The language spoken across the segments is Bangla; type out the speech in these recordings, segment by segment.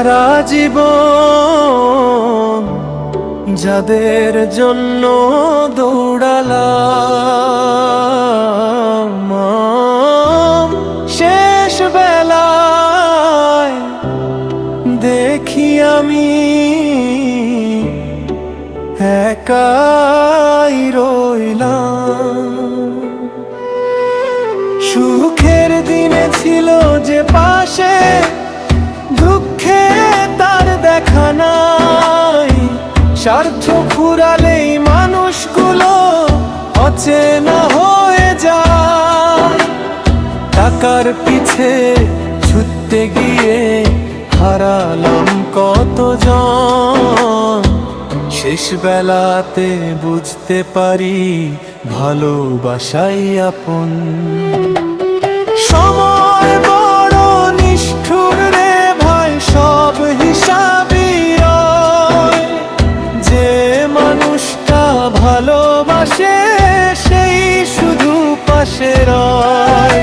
সারা জীবন যাদের জন্য দৌড়ালাম, শেষ বেলায় দেখি আমি একাই রইলাম। সুখের দিনে ছিল যে পাশে, দুঃখে তার দেখা নাই। স্বার্থ ফুরালেই মানুষগুলো অচেনা হয়ে যায়। টাকার পিছে ছুটতে গিয়ে হারালাম কতজন। শেষ বেলাতে বুঝতে পারি ভালোবাসাই আপন। সময় বড় নিষ্ঠুর রে ভাই, সব হিসাবই রয়। যে মানুষটা ভালোবাসে সেই শুধু পাশে রয়।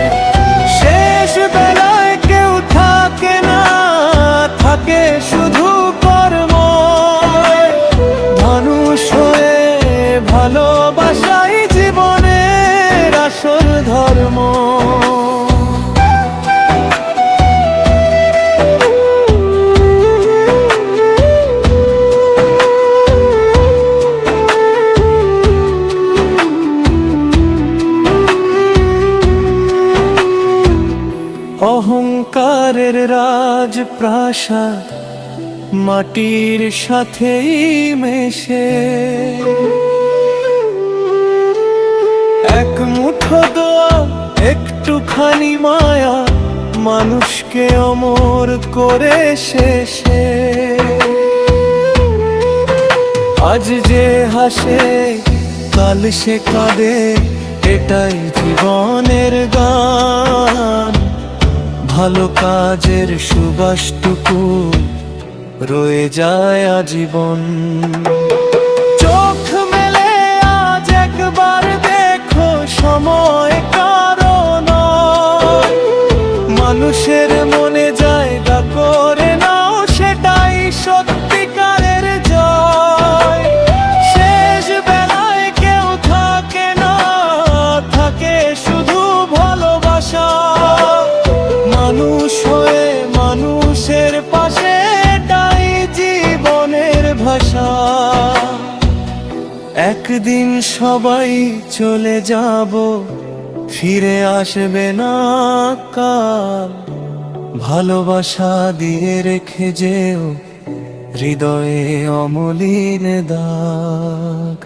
শেষ বেলায় কেউ থাকে না, থাকে শুধু কর্ম। মানুষ হয়ে ভালোবাসাই জীবনের আসল ধর্ম। অহংকারের রাজপ্রাসাদ মাটির সাথেই মেশে। এক মুঠো দোয়া, একটুখানি মায়া মানুষকে অমর করে শেষে। আজ যে হাসে কাল সে কাঁদে, এটাই জীবনের গান। ভালো কাজের সুবাসটুকু রয়ে যায় আজীবন। চোখ মেলে আজ একবার দেখো, সময় কারো নয়। মানুষের মনে জায়গা করে নাও, সেটাই সত্যিকারের জয়। শেষ বেলায় কেউ থাকে না, থাকে শুধু ভালোবাসা। মানুষ হয়ে মানুষের পাশে, এটাই জীবনের ভাষা। একদিন সবাই চলে যাব, ফিরে আসবে না কাল। ভালোবাসা দিয়ে রেখে যেও হৃদয়ে অমলিন দাগ।